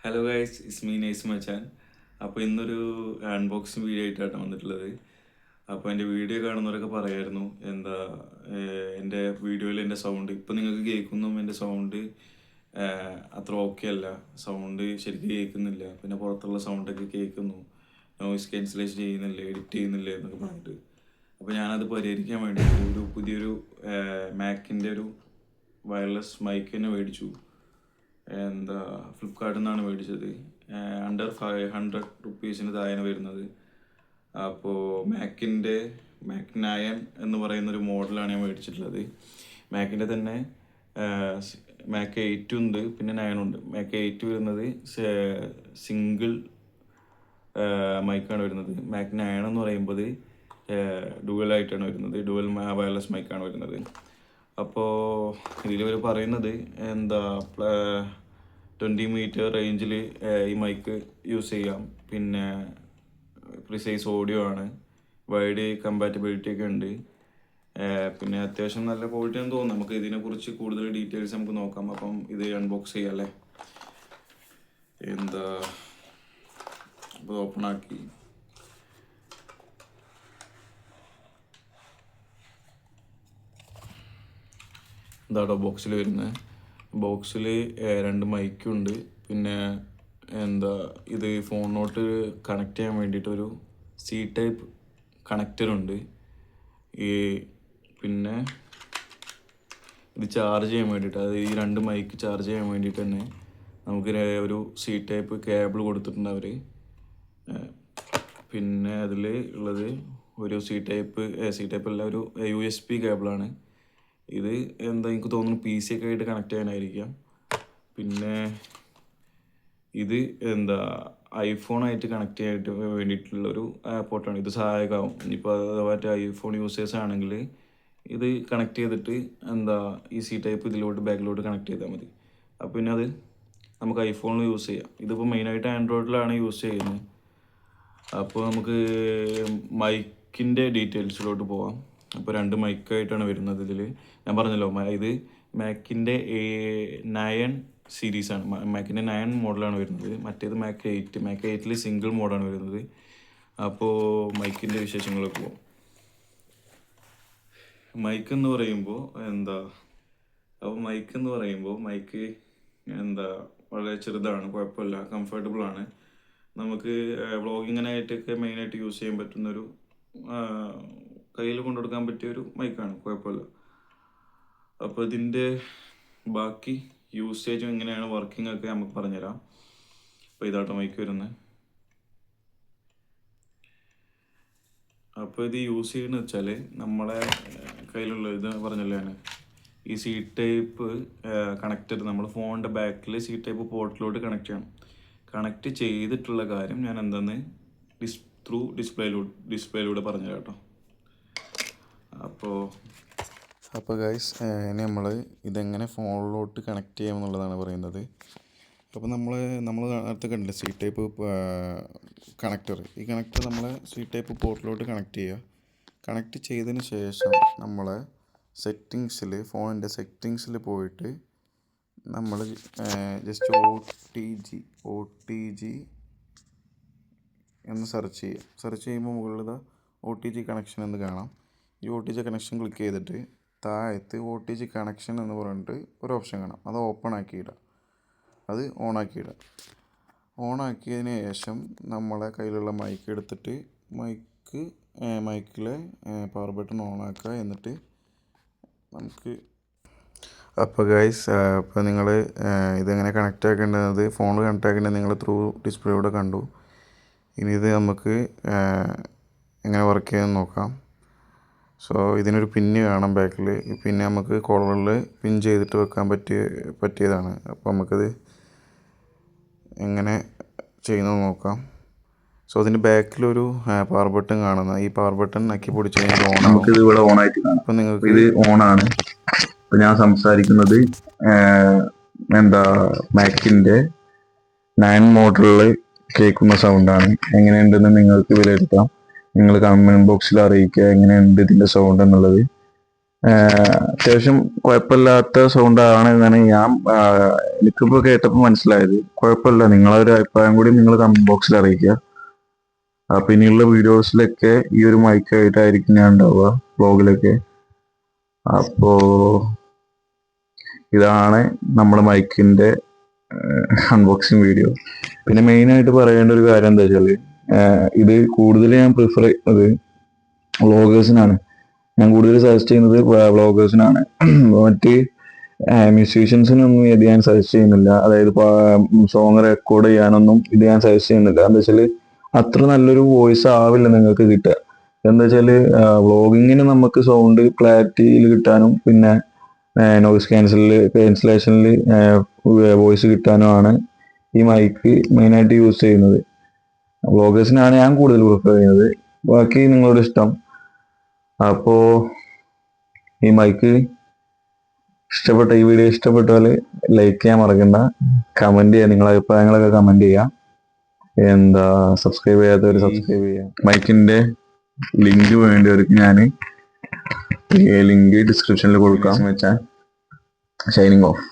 Hello guys, is me nice മച്ചാൻ. അപ്പോൾ ഇന്നൊരു unboxing video ആയിട്ടാണ് വന്നിട്ടുള്ളത്. അപ്പോൾ എൻ്റെ വീഡിയോ കാണുന്നവരൊക്കെ പറയായിരുന്നു എൻ്റെ വീഡിയോയിൽ എൻ്റെ സൗണ്ട് ഇപ്പം നിങ്ങൾക്ക് കേൾക്കുന്നു. എൻ്റെ സൗണ്ട് അത്ര ഓക്കെ അല്ല, സൗണ്ട് ശരിക്കും കേൾക്കുന്നില്ല, പിന്നെ പുറത്തുള്ള സൗണ്ടൊക്കെ കേൾക്കുന്നു, നോയിസ് ക്യാൻസലേഷൻ ചെയ്യുന്നില്ല, എഡിറ്റ് ചെയ്യുന്നില്ല എന്നൊക്കെ പറഞ്ഞിട്ട്. അപ്പോൾ ഞാനത് പരിഹരിക്കാൻ വേണ്ടി ഒരു പുതിയൊരു മാക്കിൻ്റെ ഒരു വയർലെസ് മൈക്ക് തന്നെ മേടിച്ചു. ഫ്ലിപ്കാർട്ടിൽ നിന്നാണ് മേടിച്ചത്. അണ്ടർ 500 റുപ്പീസിന് താഴെയാണ് വരുന്നത്. അപ്പോൾ മാക് 9 എന്ന് പറയുന്നൊരു മോഡലാണ് ഞാൻ മേടിച്ചിട്ടുള്ളത്. മാക്കിൻ്റെ തന്നെ മാക് 8 ഉണ്ട്, പിന്നെ 9 ഉണ്ട്. മാക് 8 വരുന്നത് സിംഗിൾ മൈക്കാണ് വരുന്നത്. മാക് 9 എന്ന് പറയുമ്പോൾ ഡുവലായിട്ടാണ് വരുന്നത്, ഡുവൽ വയർലെസ് മൈക്കാണ് വരുന്നത്. അപ്പോൾ ഇതിലിവർ പറയുന്നത് 20 മീറ്റർ റേഞ്ചിൽ ഈ മൈക്ക് യൂസ് ചെയ്യാം, പിന്നെ പ്രിസൈസ് ഓഡിയോ ആണ്, വൈഡ് കമ്പാറ്റബിലിറ്റി ഒക്കെ ഉണ്ട്, പിന്നെ അത്യാവശ്യം നല്ല ക്വാളിറ്റി ആണെന്ന് തോന്നുന്നു. നമുക്ക് ഇതിനെക്കുറിച്ച് കൂടുതൽ ഡീറ്റെയിൽസ് നമുക്ക് നോക്കാം. അപ്പം ഇത് അൺബോക്സ് ചെയ്യാം അല്ലേ. അപ്പോൾ ഓപ്പൺ ആക്കി എന്താട്ടോ ബോക്സിൽ വരുന്നത്. ബോക്സിൽ 2 മൈക്കുണ്ട്, പിന്നെ ഇത് ഫോണിനോട്ട് കണക്ട് ചെയ്യാൻ വേണ്ടിയിട്ടൊരു സി ടൈപ്പ് കണക്റ്ററുണ്ട്. പിന്നെ ഇത് ചാർജ് ചെയ്യാൻ വേണ്ടിയിട്ട്, അത് ഈ 2 മൈക്ക് ചാർജ് ചെയ്യാൻ വേണ്ടിയിട്ട് തന്നെ നമുക്ക് ഒരു സി ടൈപ്പ് കേബിൾ കൊടുത്തിട്ടുണ്ട് അവർ. പിന്നെ അതിൽ ഉള്ളത് ഒരു സി ടൈപ്പ് അല്ല, ഒരു USB കേബിളാണ്. ഇത് എനിക്ക് തോന്നുന്നു PC ഒക്കെ ആയിട്ട് കണക്ട് ചെയ്യാനായിരിക്കാം. പിന്നെ ഇത് ഐഫോണായിട്ട് കണക്ട് ചെയ്യാനായിട്ട് വേണ്ടിയിട്ടുള്ളൊരു പോർട്ടാണ്. ഇത് സഹായകമാവും. ഇനിയിപ്പോൾ അഥവാ ഐഫോൺ യൂസേഴ്സ് ആണെങ്കിൽ ഇത് കണക്ട് ചെയ്തിട്ട് ഈ സി ടൈപ്പ് ഇതിലോട്ട് ബാക്കിലോട്ട് കണക്ട് ചെയ്താൽ മതി. അപ്പോൾ പിന്നെ അത് നമുക്ക് ഐഫോണിൽ യൂസ് ചെയ്യാം. ഇതിപ്പോൾ മെയിനായിട്ട് ആൻഡ്രോയിഡിലാണ് യൂസ് ചെയ്യുന്നത്. അപ്പോൾ നമുക്ക് മൈക്കിൻ്റെ ഡീറ്റെയിൽസിലോട്ട് പോവാം. അപ്പോൾ 2 മൈക്കായിട്ടാണ് വരുന്നത് ഇതിൽ. ഞാൻ പറഞ്ഞല്ലോ, ഇത് മാക്കിൻ്റെ 9 സീരീസാണ്, മാക്കിൻ്റെ 9 മോഡലാണ് വരുന്നത്. മറ്റേത് മാക് 8 സിംഗിൾ മോഡാണ് വരുന്നത്. അപ്പോൾ മൈക്കിൻ്റെ വിശേഷങ്ങളൊക്കെ പോകും. മൈക്ക് എന്ന് പറയുമ്പോൾ മൈക്ക് വളരെ ചെറുതാണ്, കുഴപ്പമില്ല, കംഫർട്ടബിളാണ്. നമുക്ക് വ്ളോഗിങ്ങിനായിട്ടൊക്കെ മെയിനായിട്ട് യൂസ് ചെയ്യാൻ പറ്റുന്നൊരു, കയ്യിൽ കൊണ്ടെടുക്കാൻ പറ്റിയൊരു മൈക്കാണ്, കുഴപ്പമില്ല. അപ്പോൾ ഇതിൻ്റെ ബാക്കി യൂസേജും എങ്ങനെയാണ് വർക്കിംഗ് ഒക്കെ നമുക്ക് പറഞ്ഞുതരാം. അപ്പോൾ ഇതാട്ടോ മൈക്ക് വരുന്നത്. അപ്പോൾ ഇത് യൂസ് ചെയ്യുന്നത് വെച്ചാൽ നമ്മളെ കയ്യിലുള്ള ഇത് പറഞ്ഞല്ലോ ഞാൻ, ഈ സി ടൈപ്പ് കണക്റ്റർ നമ്മൾ ഫോണിൻ്റെ ബാക്കിൽ സി ടൈപ്പ് പോർട്ടിലോട്ട് കണക്ട് ചെയ്യണം. കണക്ട് ചെയ്തിട്ടുള്ള കാര്യം ഞാൻ ത്രൂ ഡിസ്പ്ലേയിലൂടെ പറഞ്ഞുതരാം കേട്ടോ. അപ്പോൾ ഗൈസ്, ഇനി നമ്മൾ ഇതെങ്ങനെ ഫോണിലോട്ട് കണക്ട് ചെയ്യാമെന്നുള്ളതാണ് പറയുന്നത്. അപ്പോൾ നമ്മൾ നേരത്തെ കണ്ടില്ല സി ടൈപ്പ് കണക്ടർ. ഈ കണക്ടർ നമ്മൾ സി ടൈപ്പ് പോർട്ടിലോട്ട് കണക്ട് ചെയ്യുക. കണക്ട് ചെയ്തതിന് ശേഷം നമ്മൾ ഫോണിൻ്റെ സെറ്റിങ്സിൽ പോയിട്ട് നമ്മൾ ജസ്റ്റ് OTG എന്ന് സെർച്ച് ചെയ്യുമ്പോൾ മുകളിൽ OTG കണക്ഷൻ എന്ന് കാണാം. ഈ OTG കണക്ഷൻ ക്ലിക്ക് ചെയ്തിട്ട് താഴത്ത് OTG കണക്ഷൻ എന്ന് പറഞ്ഞിട്ട് ഒരു ഓപ്ഷൻ കാണാം. അത് ഓണാക്കിയതിന് ശേഷം നമ്മളെ കയ്യിലുള്ള മൈക്ക് എടുത്തിട്ട് മൈക്കിലെ പവർ ബട്ടൺ ഓണാക്കുക. എന്നിട്ട് നമുക്ക് അപ്പോൾ ഗൈസ്, അപ്പോൾ നിങ്ങൾ ഇതെങ്ങനെ കണക്റ്റ് ആക്കേണ്ടത്, ഫോണിൽ കണക്റ്റ് ആക്കേണ്ടത് നിങ്ങൾ ത്രൂ ഡിസ്പ്ലേയൂടെ കണ്ടു. ഇനി ഇത് നമുക്ക് എങ്ങനെ വർക്ക് ചെയ്യാമെന്ന് നോക്കാം. സോ ഇതിനൊരു പിന്ന് കാണാം ബാക്കിൽ. ഈ പിന്നെ നമുക്ക് കോളറിൽ പിൻ ചെയ്തിട്ട് വെക്കാൻ പറ്റിയതാണ്. അപ്പോൾ നമുക്കത് എങ്ങനെ ചെയ്യുന്നത് നോക്കാം. സോ അതിൻ്റെ ബാക്കിലൊരു പവർ ബട്ടൺ കാണുന്ന, ഈ പവർ ബട്ടൺ നക്കി പൊടിച്ച് കഴിഞ്ഞാൽ നമുക്കിത് ഇവിടെ ഓൺ ആയിട്ട് കാണാം. അപ്പോൾ നിങ്ങൾക്ക് ഇത് ഓണാണ്. ഇപ്പം ഞാൻ സംസാരിക്കുന്നത് മാക്കിൻ്റെ 9 മോഡലിൽ കേൾക്കുന്ന സൗണ്ടാണ്. എങ്ങനെയുണ്ടെന്ന് നിങ്ങൾക്ക് വിലയിരുത്താം. നിങ്ങൾ കമൻറ്റ് ബോക്സിൽ അറിയിക്കുക എങ്ങനെയുണ്ട് ഇതിൻ്റെ സൗണ്ട് എന്നുള്ളത്. അത്യാവശ്യം കുഴപ്പമില്ലാത്ത സൗണ്ട് ആണ് എന്നാണ് ഞാൻ എനിക്കിപ്പോ കേട്ടപ്പോൾ മനസ്സിലായത്. കുഴപ്പമില്ല, നിങ്ങളൊരു അഭിപ്രായം കൂടി നിങ്ങൾ കമന്റ് ബോക്സിൽ അറിയിക്കുക. അപ്പൊ ഇനിയുള്ള വീഡിയോസിലൊക്കെ ഈ ഒരു മൈക്കായിട്ടായിരിക്കും ഞാൻ ഉണ്ടാവുക, വ്ളോഗിലൊക്കെ. അപ്പോ ഇതാണ് നമ്മുടെ മൈക്കിന്റെ അൺബോക്സിങ് വീഡിയോ. പിന്നെ മെയിൻ ആയിട്ട് പറയേണ്ട ഒരു കാര്യം എന്താ വെച്ചാല്, ഇത് കൂടുതൽ ഞാൻ പ്രിഫർ ചെയ്യുന്നത് വ്ളോഗേഴ്സിനാണ്. ഞാൻ കൂടുതൽ സജസ്റ്റ് ചെയ്യുന്നത് വ്ളോഗേഴ്സിനാണ്. മറ്റ് മ്യൂസീഷ്യൻസിനൊന്നും ഇത് ഞാൻ സജസ്റ്റ് ചെയ്യുന്നില്ല. അതായത് സോങ് റെക്കോർഡ് ചെയ്യാനൊന്നും ഇത് ഞാൻ സജസ്റ്റ് ചെയ്യുന്നില്ല. എന്താ വെച്ചാല് അത്ര നല്ലൊരു വോയിസ് ആവില്ല നിങ്ങൾക്ക് കിട്ടുക. എന്താ വെച്ചാല് വ്ളോഗിങ്ങിന് നമുക്ക് സൗണ്ട് ക്ലാരിറ്റിയിൽ കിട്ടാനും പിന്നെ നോയിസ് ക്യാൻസലേഷനിൽ വോയിസ് കിട്ടാനുമാണ് ഈ മൈക്ക് മെയിനായിട്ട് യൂസ് ചെയ്യുന്നത്. വ്ളോഗേഴ്സിനാണ് ഞാൻ കൂടുതൽ പ്രിഫർ ചെയ്യുന്നത്. ബാക്കി നിങ്ങളുടെ ഇഷ്ടം. അപ്പോ ഈ മൈക്ക് ഈ വീഡിയോ ഇഷ്ടപ്പെട്ടാൽ ലൈക്ക് ചെയ്യാൻ മറക്കണ്ട, കമന്റ് ചെയ്യാം, നിങ്ങളുടെ അഭിപ്രായങ്ങളൊക്കെ കമന്റ് ചെയ്യാം. സബ്സ്ക്രൈബ് ചെയ്യാത്തവർ സബ്സ്ക്രൈബ് ചെയ്യാം. മൈക്കിന്റെ ലിങ്ക് വേണ്ടിയവർക്ക് ഞാൻ ലിങ്ക് ഡിസ്ക്രിപ്ഷനിൽ കൊടുക്കാം വെച്ചാൽ. Shining of.